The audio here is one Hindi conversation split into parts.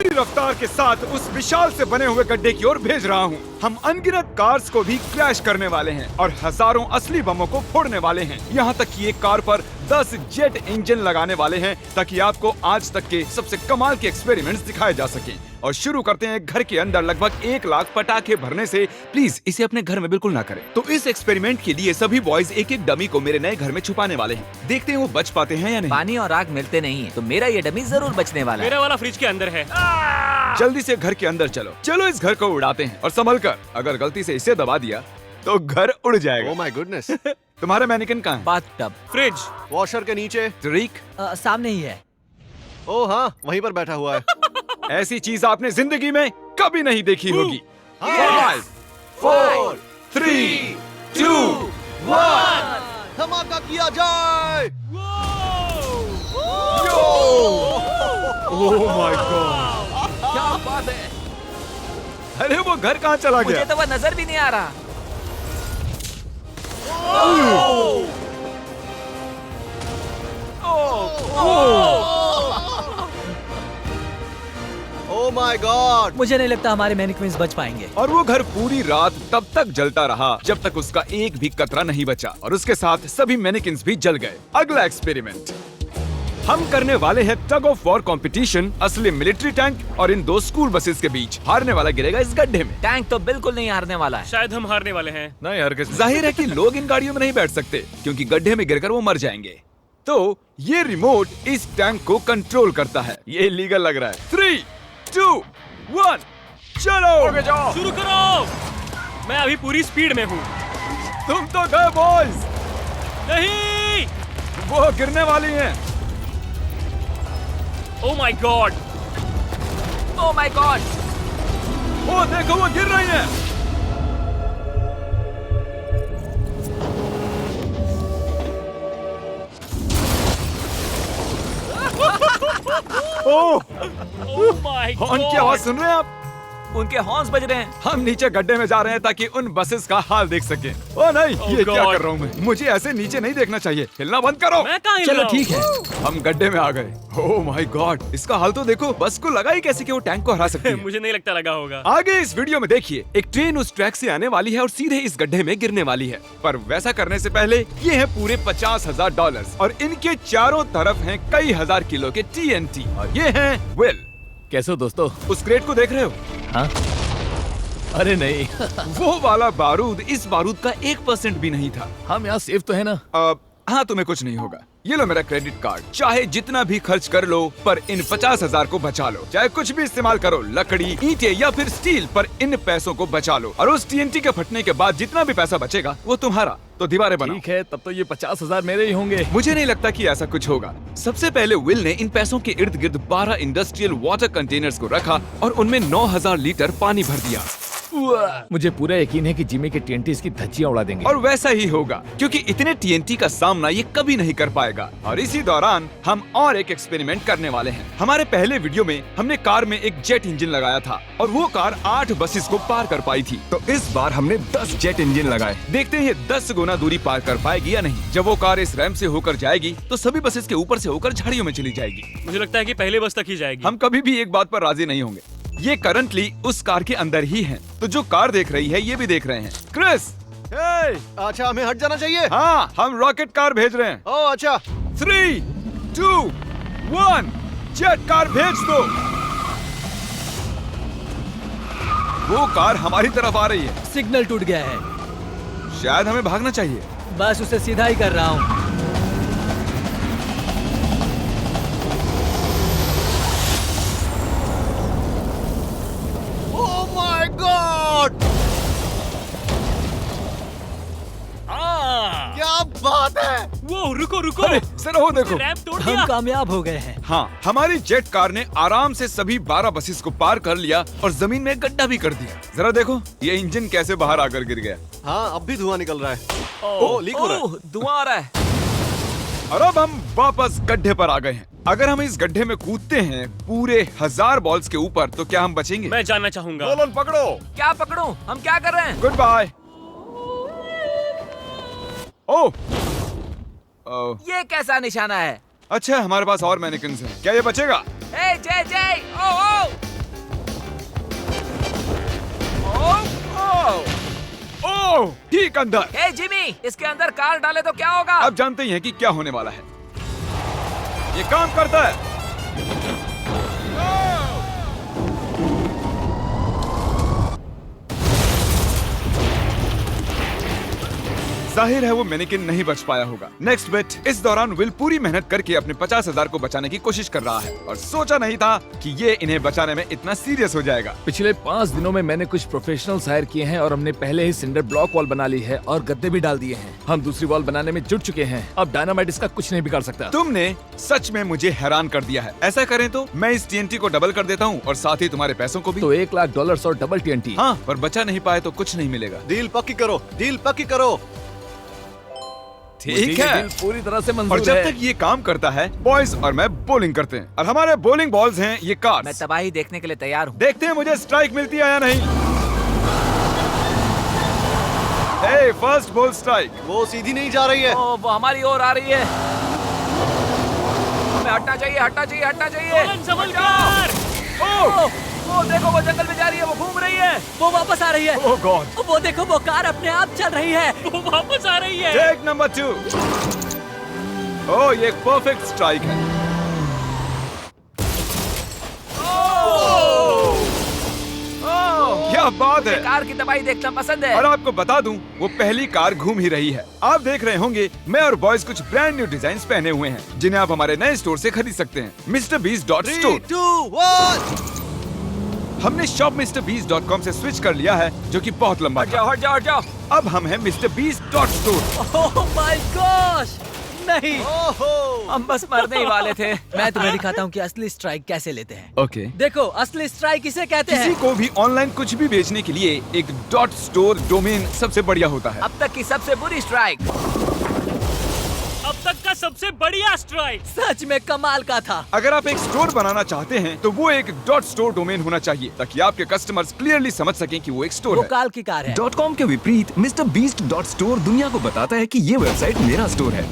रफ्तार के साथ उस विशाल से बने हुए गड्ढे की ओर भेज रहा हूँ। हम अनगिनत कार्स को भी क्रैश करने वाले हैं और हजारों असली बमों को फोड़ने वाले हैं। यहाँ तक कि एक कार पर 10 जेट इंजन लगाने वाले हैं ताकि आपको आज तक के सबसे कमाल के एक्सपेरिमेंट्स दिखाए जा सकें। और शुरू करते हैं घर के अंदर लगभग 1 लाख पटाखे भरने से। प्लीज इसे अपने घर में बिल्कुल ना करें। तो इस एक्सपेरिमेंट के लिए सभी बॉयज एक एक डमी को मेरे नए घर में छुपाने वाले हैं। देखते हैं वो बच पाते हैं या नहीं। पानी और आग मिलते नहीं है तो मेरा ये डमी जरूर बचने वाला है। मेरा वाला फ्रिज के अंदर है। जल्दी से घर के अंदर चलो इस घर को उड़ाते हैं और संभल कर। अगर गलती से इसे दबा दिया तो घर उड़ जाएगा। Oh my goodness. तुम्हारा मैनिकन कहाँ है? बाथटब। फ्रिज। वॉशर के नीचे। तरीक सामने ही है। ओह हाँ, वहीं पर बैठा हुआ है। ऐसी चीज आपने जिंदगी में कभी नहीं देखी होगी। 5 4 3 2 1 धमाका किया जाए। ओह माय गॉड, क्या बात है। अरे वो घर कहाँ चला मुझे गया? तो वह नजर भी नहीं आ रहा। Oh my God. मुझे नहीं लगता हमारे मैनिक्विन्स बच पाएंगे। और वो घर पूरी रात तब तक जलता रहा जब तक उसका एक भी कतरा नहीं बचा और उसके साथ सभी मैनिकिन्स भी जल गए। अगला एक्सपेरिमेंट हम करने वाले हैं टग ऑफ वॉर कंपटीशन असली मिलिट्री टैंक और इन 2 स्कूल बसेस के बीच। हारने वाला गिरेगा इस गड्ढे में। टैंक तो बिल्कुल नहीं हारने वाला है। शायद हम हारने वाले हैं। नहीं हरगिज़। जाहिर है कि लोग इन गाड़ियों में नहीं बैठ सकते क्योंकि गड्ढे में गिरकर वो मर जाएंगे। तो ये रिमोट इस टैंक को कंट्रोल करता है। ये इलीगल लग रहा है। 3 2 1 चलो जाओ। शुरू करो। मैं अभी पूरी स्पीड में हूँ। तुम तो गए बॉयज। नहीं। वो गिरने वाली हैं। Oh my God. Oh my God. वो देखो वो गिर रही हैं। ओह, ओह माय गॉड। हॉर्न की आवाज सुन रहे हैं आप? उनके हॉर्न्स बज रहे हैं। हम नीचे गड्ढे में जा रहे हैं ताकि उन बसेस का हाल देख सकें। ओ नहीं, ये क्या God. कर रहा हूँ मैं? मुझे ऐसे नीचे नहीं देखना चाहिए। हिलना बंद करो। मैं कहाँ हिल चलो रहा हूँ? ठीक है। हम गड्ढे में आ गए। ओह माय गॉड, इसका हाल तो देखो। बस को लगा ही कैसे कि वो टैंक को हरा सकती है। मुझे नहीं लगता लगा होगा। आगे इस वीडियो में देखिए, एक ट्रेन उस ट्रैक से आने वाली है और सीधे इस गड्ढे में गिरने वाली है। पर वैसा करने से पहले ये है पूरे $50,000 और इनके चारों तरफ हैं कई हजार किलो के TNT और ये हैं विल। कैसे हो दोस्तों? उस क्रेट को देख रहे हो? हाँ? अरे नहीं। वो वाला बारूद इस बारूद का 1% भी नहीं था। हम यहाँ सेफ तो है ना? हाँ, तुम्हें कुछ नहीं होगा। ये लो मेरा क्रेडिट कार्ड। चाहे जितना भी खर्च कर लो पर इन 50,000 को बचा लो। चाहे कुछ भी इस्तेमाल करो, लकड़ी, ईंटें या फिर स्टील, पर इन पैसों को बचा लो। और उस TNT के फटने के बाद जितना भी पैसा बचेगा वो तुम्हारा। तो दीवारें बनाओ। ठीक है, तब तो ये 50,000 मेरे ही होंगे। मुझे नहीं लगता कि ऐसा कुछ होगा। सबसे पहले विल ने इन पैसों के इर्द गिर्द 12 इंडस्ट्रियल वाटर कंटेनर्स को रखा और उनमें 9,000 लीटर पानी भर दिया। मुझे पूरा यकीन है कि जिमी के TNT इसकी धज्जियां उड़ा देंगे। और वैसा ही होगा क्योंकि इतने TNT का सामना ये कभी नहीं कर पाएगा। और इसी दौरान हम और एक एक्सपेरिमेंट करने वाले हैं। हमारे पहले वीडियो में हमने कार में एक जेट इंजन लगाया था और वो कार 8 बसेस को पार कर पाई थी। तो इस बार हमने 10 जेट इंजन लगाए। देखते हैं ये 10 गुना दूरी पार कर पाएगी या नहीं। जब वो कार इस रैंप से होकर जाएगी तो सभी बसेस के ऊपर से होकर झाड़ियों में चली जाएगी। मुझे लगता है कि पहले बस तक ही जाएगी। हम कभी भी एक बात पर राजी नहीं होंगे। ये करंटली उस कार के अंदर ही है, तो जो कार देख रही है ये भी देख रहे हैं। क्रिस, अच्छा, हमें हट जाना चाहिए। हाँ, हम रॉकेट कार भेज रहे हैं। ओह अच्छा। 3 2 1 जेट कार भेज दो। वो कार हमारी तरफ आ रही है। सिग्नल टूट गया है। शायद हमें भागना चाहिए। बस उसे सीधा ही कर रहा हूँ। ओह माय गॉड, क्या बात है। वो रुको रुको। अरे सर, वो देखो। रैंप तोड़ हम दिया। कामयाब हो गए हैं। हाँ, हमारी जेट कार ने आराम से सभी 12 बसेस को पार कर लिया और जमीन में गड्ढा भी कर दिया। जरा देखो ये इंजन कैसे बाहर आकर गिर गया। हाँ, अब भी धुआं निकल रहा है। ओह, लीक हो रहा है। ओह, धुआं आ रहा है। और अब हम वापस गड्ढे पर आ गए हैं। अगर हम इस गड्ढे में कूदते हैं पूरे 1000 बॉल्स के ऊपर तो क्या हम बचेंगे? मैं जानना चाहूंगा। नोलन पकड़ो। क्या पकड़ूं? हम क्या कर रहे हैं? Good bye. ओह, ये कैसा निशाना है? अच्छा, हमारे पास और मैनिकिन्स हैं। क्या ये बचेगा? जय जय। ओ ठीक अंदर। हे जिमी, इसके अंदर कार डाले तो क्या होगा? अब जानते ही हैं कि क्या होने वाला है। ये काम करता है। जाहिर है वो मैनेकिन नहीं बच पाया होगा। Next bit. इस दौरान विल पूरी मेहनत करके अपने 50,000 को बचाने की कोशिश कर रहा है और सोचा नहीं था कि ये इन्हें बचाने में इतना सीरियस हो जाएगा। पिछले 5 दिनों में मैंने कुछ प्रोफेशनल्स हायर किए हैं और हमने पहले ही सिंडर ब्लॉक वॉल बना ली है और गद्दे भी डाल दिए हैं। हम दूसरी वॉल बनाने में जुट चुके हैं। अब डायनामाइट इसका कुछ नहीं बिगाड़ सकता। तुमने सच में मुझे हैरान कर दिया है। ऐसा करें तो मैं इस TNT को डबल कर देता हूँ और साथ ही तुम्हारे पैसों को भी। तो $1,00,000 और डबल TNT। हाँ, पर बचा नहीं पाए तो कुछ नहीं मिलेगा। डील पक्की करो, डील पक्की करो। मुझे ठीक ये है। डील पूरी तरह से और मंजूर जब है। तक ये काम करता है, बॉयज और मैं बॉलिंग करते हैं और हमारे बॉलिंग बॉल्स हैं ये मैं कार्स। तबाही देखने के लिए तैयार हूँ। देखते हैं मुझे स्ट्राइक मिलती है या नहीं। हे, फर्स्ट बॉल स्ट्राइक। वो सीधी नहीं जा रही है। ओ, वो हमारी ओर आ रही है। हमें हटना चाहिए, हटना चाहिए, हटना चाहिए। नोलन, संभल कर। ओ, वो देखो, वो जंगल में जा रही है, वो घूम रही है। वो वापस आ रही है। ओह गॉड। वो देखो, वो कार अपने आप चल रही है। वो वापस आ रही है। Take number 2। ओह, ये एक परफेक्ट स्ट्राइक है। क्या बात है। कार की तबाही देखना पसंद है। और आपको बता दूं, वो पहली कार घूम ही रही है। आप देख रहे होंगे मैं और बॉयज कुछ ब्रांड न्यू डिजाइन पहने हुए हैं जिन्हें आप हमारे नए स्टोर से खरीद सकते हैं, MrBeast.store। 3, 2, 1। हमने shopMrBeast.com से स्विच कर लिया है, जो कि बहुत लंबा हट था। जाओ, हट जाओ, हट जाओ। अब हम हैं MrBeast.store। ओह माय गॉश, नहीं, ओहो। हम बस मरने ही वाले थे। मैं तुम्हें दिखाता हूँ कि असली स्ट्राइक कैसे लेते हैं। ओके। देखो, असली स्ट्राइक इसे कहते किसी हैं। को भी ऑनलाइन कुछ भी बेचने के लिए एक .store डोमेन सबसे बढ़िया होता है। अब तक की सबसे बुरी स्ट्राइक। अब तक का सबसे बढ़िया स्ट्राइक। सच में कमाल का था। अगर आप एक स्टोर बनाना चाहते हैं तो वो एक .store डोमेन होना चाहिए ताकि आपके कस्टमर्स क्लियरली समझ सकें कि वो एक स्टोर वो है। काल की कार है। .com के विपरीत MrBeast.store दुनिया को बताता है कि ये वेबसाइट मेरा स्टोर है।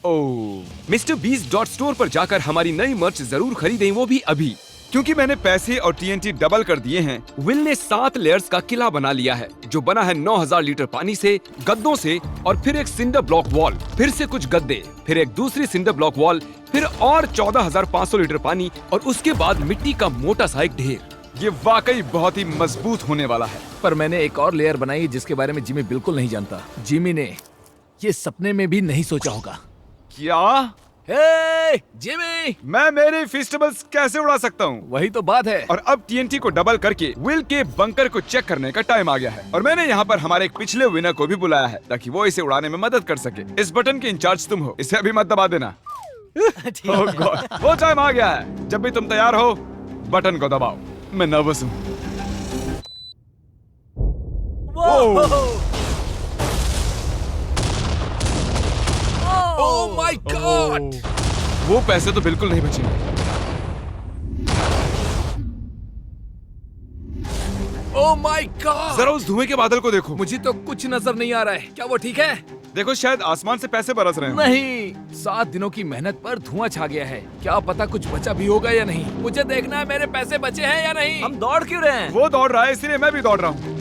ओह, MrBeast.store पर जाकर हमारी नई मर्च जरूर खरीदें, वो भी अभी, क्योंकि मैंने पैसे और TNT डबल कर दिए हैं। विल ने 7 लेयर्स का किला बना लिया है जो बना है 9,000 लीटर पानी से, गद्दों से और फिर एक सिंडर ब्लॉक वॉल, फिर से कुछ गद्दे, फिर एक दूसरी सिंडर ब्लॉक वॉल, फिर और 14,500 लीटर पानी और उसके बाद मिट्टी का मोटा सा एक ढेर। ये वाकई बहुत ही मजबूत होने वाला है। पर मैंने एक और लेयर बनाई जिसके बारे में जिमी बिल्कुल नहीं जानता। जिमी ने ये सपने में भी नहीं सोचा होगा। क्या? हे जिमी, मैं मेरे फेस्टिवल्स कैसे उड़ा सकता हूँ? वही तो बात है। और अब TNT को डबल करके विल के बंकर को चेक करने का टाइम आ गया है और मैंने यहाँ पर हमारे एक पिछले विनर को भी बुलाया है ताकि वो इसे उड़ाने में मदद कर सके। इस बटन के इंचार्ज तुम हो, इसे अभी मत दबा देना। ठीक Oh है। God, वो टाइम आ गया है। जब भी तुम तैयार हो, बटन को दबाओ। मैं नर्वस हूँ। ओह माय गॉड, वो पैसे तो बिल्कुल नहीं बचेंगे। Oh my God. जरा उस धुएं के बादल को देखो। मुझे तो कुछ नजर नहीं आ रहा है। क्या वो ठीक है? देखो, शायद आसमान से पैसे बरस रहे हैं। नहीं, 7 दिनों की मेहनत पर धुआं छा गया है। क्या पता कुछ बचा भी होगा या नहीं। मुझे देखना है मेरे पैसे बचे हैं या नहीं। हम दौड़ क्यों रहे हैं? वो दौड़ रहा है इसलिए मैं भी दौड़ रहा हूँ।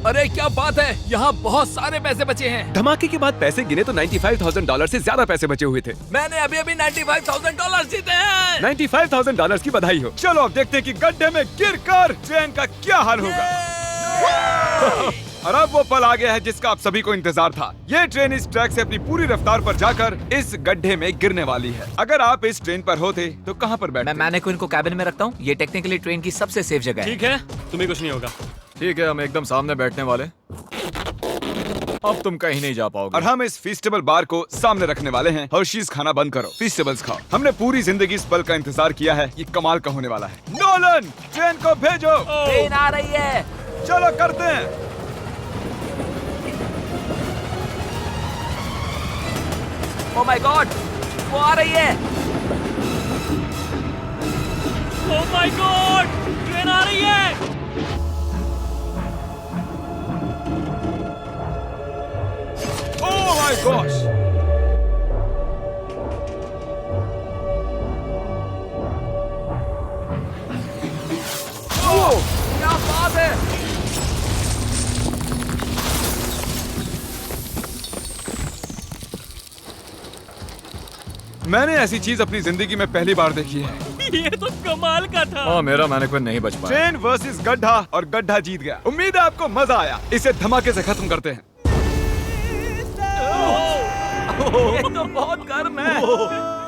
अरे क्या बात है, यहाँ बहुत सारे पैसे बचे हैं। धमाके के बाद पैसे गिने तो $95,000 से ज्यादा पैसे बचे हुए थे। मैंने अभी अभी $95,000 जीते हैं। $95,000 की बधाई हो। चलो अब देखते हैं कि गड्ढे में गिरकर ट्रेन का क्या हाल होगा। और अब वो पल आ गया है जिसका आप सभी को इंतजार था। ये ट्रेन इस ट्रैक से अपनी पूरी रफ्तार पर जाकर इस गड्ढे में गिरने वाली है। अगर आप इस ट्रेन पर होते तो कहाँ पर बैठते? मैं मैनेक्विन को कैबिन में रखता हूँ। ये टेक्निकली ट्रेन की सबसे सेफ जगह है। ठीक है, तुम्हें कुछ नहीं होगा। ठीक है, हम एकदम सामने बैठने वाले। अब तुम कहीं नहीं जा पाओगे। और हम इस फेस्टिवल बार को सामने रखने वाले हैं। हर्शीज खाना बंद करो, फेस्टिवल्स खाओ। हमने पूरी जिंदगी इस पल का इंतजार किया है। ये कमाल का होने वाला है। नोलन, ट्रेन को भेजो। ट्रेन आ रही है। चलो करते हैं। ओह माय गॉड, वो आ रही है। ओह माय गॉड, ट्रेन आ रही है। Oh my gosh! क्या बात है। मैंने ऐसी चीज अपनी जिंदगी में पहली बार देखी है। ये तो कमाल का था। हाँ, मेरा मैनेक्विन नहीं बच पाया। ट्रेन वर्सेस गड्ढा और गड्ढा जीत गया। उम्मीद है आपको मजा आया। इसे धमाके से खत्म करते हैं। ये तो बहुत गर्म है।